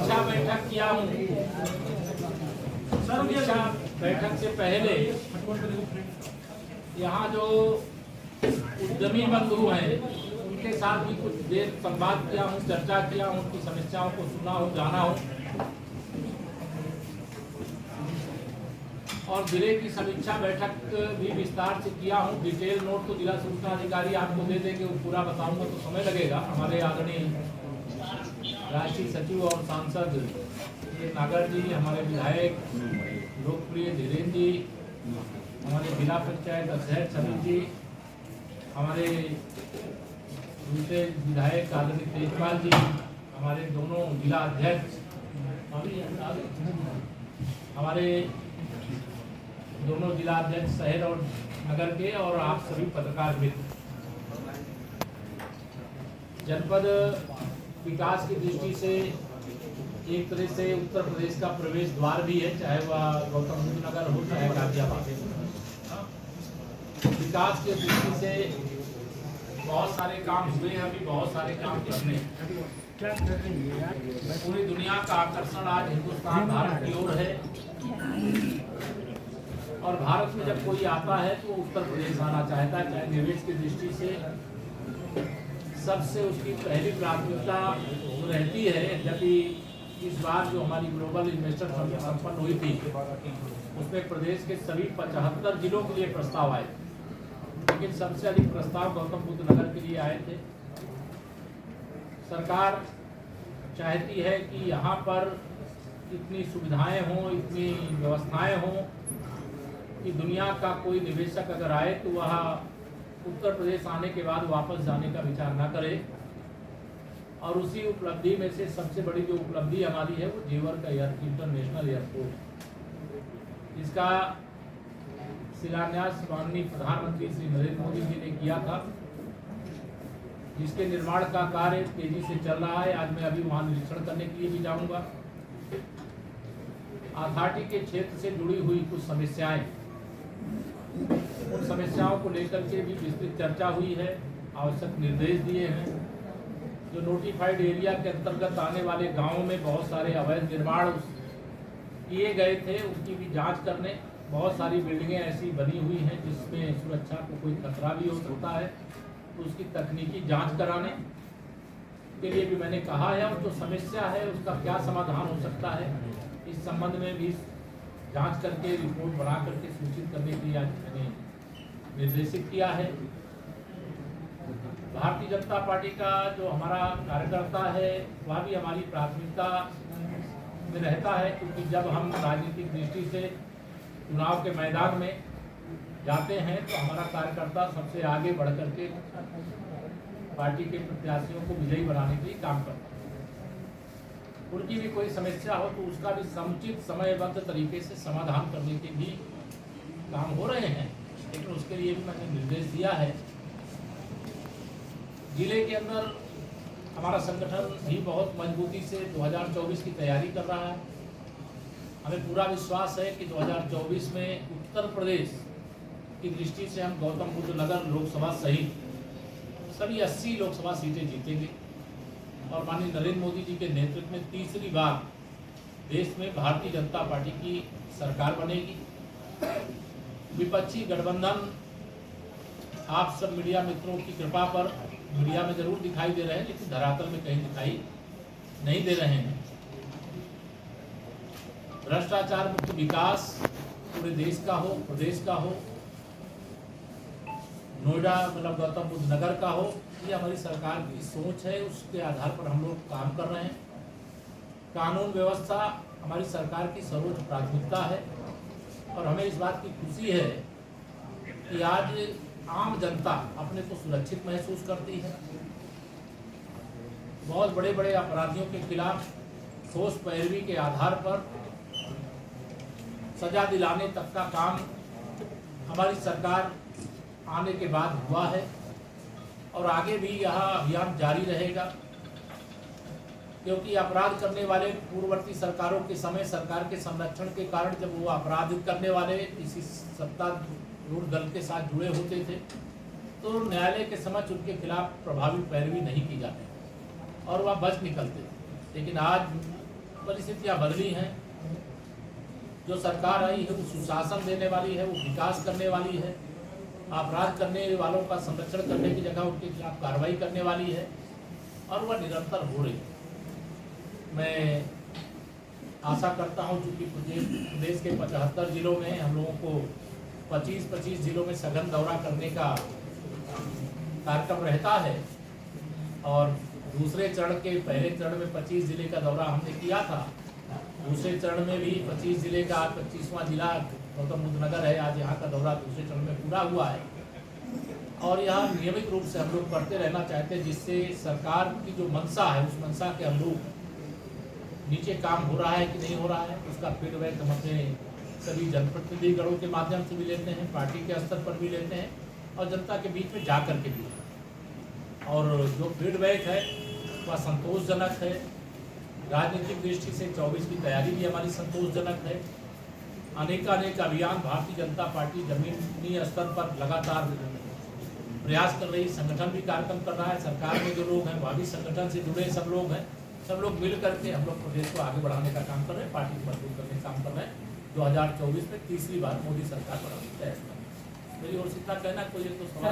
समीक्षा बैठक किया हूँ। समीक्षा बैठक से पहले यहाँ जो उद्यमी बंधु हैं उनके साथ भी कुछ देर संवाद किया हूँ, चर्चा किया हूँ, उनकी समस्याओं को सुना हूँ, जाना हूँ और जिले की समीक्षा बैठक भी विस्तार से किया हूँ। डिटेल नोट तो जिला सूचना अधिकारी आपको दे देंगे, वो पूरा बताऊंगा तो समय लगेगा। हमारे आदरणीय राष्ट्रीय सचिव और सांसद नागर जी, हमारे विधायक लोकप्रिय धीरेन्द्र जी, हमारे जिला पंचायत अध्यक्ष अमित जी, हमारे दूसरे विधायक आदरणीय तेजपाल जी, हमारे दोनों जिला अध्यक्ष, हमारे दोनों जिला अध्यक्ष शहर और नगर के, और आप सभी पत्रकार मित्र। जनपद विकास की दृष्टि से एक तरह से उत्तर प्रदेश का प्रवेश द्वार भी है, चाहे वह गौतम बुद्ध नगर हो चाहे गाजियाबाद। विकास की दृष्टि से बहुत सारे काम हुए हैं, अभी बहुत सारे काम करने। पूरी दुनिया का आकर्षण आज हिंदुस्तान भारत की ओर है और भारत में जब कोई आता है तो उत्तर प्रदेश आना चाहता है। चाहे निवेश की दृष्टि से सबसे उसकी पहली प्राथमिकता रहती है। यदि इस बार जो हमारी ग्लोबल इन्वेस्टर समिट संपन्न हुई थी उसमें प्रदेश के सभी 75 जिलों के लिए प्रस्ताव आए, लेकिन सबसे अधिक प्रस्ताव गौतम बुद्ध नगर के लिए आए थे। सरकार चाहती है कि यहाँ पर इतनी सुविधाएं हों, इतनी व्यवस्थाएं हों कि दुनिया का कोई निवेशक अगर आए तो वह उत्तर प्रदेश आने के बाद वापस जाने का विचार न करे। और उसी उपलब्धि में से सबसे बड़ी जो उपलब्धि हमारी है वो जेवर का इंटरनेशनल एयरपोर्ट, जिसका शिलान्यास माननीय प्रधानमंत्री श्री नरेंद्र मोदी जी ने किया था, जिसके निर्माण का कार्य तेजी से चल रहा है। आज मैं अभी वहाँ निरीक्षण करने के लिए भी जाऊँगा। अथॉरिटी के क्षेत्र से जुड़ी हुई कुछ समस्याएं, उन समस्याओं को लेकर के भी विस्तृत चर्चा हुई है, आवश्यक निर्देश दिए हैं। जो नोटिफाइड एरिया के अंतर्गत आने वाले गांवों में बहुत सारे अवैध निर्माण किए गए थे, उसकी भी जांच करने। बहुत सारी बिल्डिंगें ऐसी बनी हुई हैं जिसमें सुरक्षा को कोई खतरा भी हो सकता है, तो उसकी तकनीकी जांच कराने के लिए भी मैंने कहा है। और जो समस्या है उसका क्या समाधान हो सकता है, इस संबंध में भी जांच करके रिपोर्ट बना करके सूचित करने के लिए आज मैंने निर्देशित किया है। भारतीय जनता पार्टी का जो हमारा कार्यकर्ता है वह भी हमारी प्राथमिकता में रहता है, क्योंकि जब हम राजनीतिक दृष्टि से चुनाव के मैदान में जाते हैं तो हमारा कार्यकर्ता सबसे आगे बढ़ करके पार्टी के प्रत्याशियों को विजयी बनाने के लिए काम करता है। उनकी भी कोई समस्या हो तो उसका भी समुचित समयबद्ध तरीके से समाधान करने के भी काम हो रहे हैं, लेकिन उसके लिए भी मैंने निर्देश दिया है। जिले के अंदर हमारा संगठन भी बहुत मजबूती से 2024 की तैयारी कर रहा है। हमें पूरा विश्वास है कि 2024 में उत्तर प्रदेश की दृष्टि से हम गौतम बुद्ध नगर लोकसभा सहित सभी 80 लोकसभा सीटें जीतेंगे और माननीय नरेंद्र मोदी जी के नेतृत्व में तीसरी बार देश में भारतीय जनता पार्टी की सरकार बनेगी। विपक्षी गठबंधन आप सब मीडिया मित्रों की कृपा पर मीडिया में जरूर दिखाई दे रहे हैं, लेकिन धरातल में कहीं दिखाई नहीं दे रहे हैं। भ्रष्टाचार मुक्त विकास पूरे देश का हो, प्रदेश का हो, नोएडा मतलब गौतम बुद्ध नगर का हो, ये हमारी सरकार की सोच है। उसके आधार पर हम लोग काम कर रहे हैं। कानून व्यवस्था हमारी सरकार की सर्वोच्च प्राथमिकता है और हमें इस बात की खुशी है कि आज आम जनता अपने को सुरक्षित महसूस करती है। बहुत बड़े बड़े अपराधियों के खिलाफ ठोस पैरवी के आधार पर सजा दिलाने तक का काम हमारी सरकार आने के बाद हुआ है और आगे भी यह अभियान जारी रहेगा, क्योंकि अपराध करने वाले पूर्ववर्ती सरकारों के समय सरकार के संरक्षण के कारण जब वो अपराध करने वाले किसी सत्तारूढ़ दल के साथ जुड़े होते थे तो न्यायालय के समक्ष उनके खिलाफ प्रभावी पैरवी नहीं की जाती और वह बच निकलते थे। लेकिन आज परिस्थितियाँ बदली हैं। जो सरकार आई है वो सुशासन देने वाली है, वो विकास करने वाली है, अपराध करने वालों का संरक्षण करने की जगह उनके खिलाफ कार्रवाई करने वाली है, और वह निरंतर हो रही है। मैं आशा करता हूं, चूँकि प्रदेश के 75 जिलों में हम लोगों को 25 जिलों में सघन दौरा करने का कार्यक्रम रहता है, और दूसरे चरण के पहले चरण में 25 जिले का दौरा हमने किया था। दूसरे चरण में भी 25 जिले का 25वां जिला गौतम बुद्ध नगर है। आज यहाँ का दौरा दूसरे चरण में पूरा हुआ है, और यह नियमित रूप से हम लोग करते रहना चाहते हैं, जिससे सरकार की जो मंशा है उस मंशा के अनुरूप नीचे काम हो रहा है कि नहीं हो रहा है, उसका फीडबैक हम अपने सभी जनप्रतिनिधिगणों के माध्यम से भी लेते हैं, पार्टी के स्तर पर भी लेते हैं, और जनता के बीच में जा कर के भी। और जो फीडबैक है वह संतोषजनक है। राजनीतिक दृष्टि से 24 की तैयारी भी हमारी संतोषजनक है। अनेक अभियान भारतीय जनता पार्टी जमीनी स्तर पर लगातार प्रयास कर रही, संगठन भी कार्यक्रम कर रहा है। सरकार में जो लोग हैं वह भी संगठन से जुड़े सब लोग हैं। सब लोग मिल करके हम लोग प्रदेश को आगे बढ़ाने का काम कर रहे हैं, पार्टी को मजबूत करने का काम कर रहे हैं। 2024 में तीसरी बार मोदी सरकार बनाने की तैयारी। मेरी ओर से इतना कहना, कोई एक तो सवाल।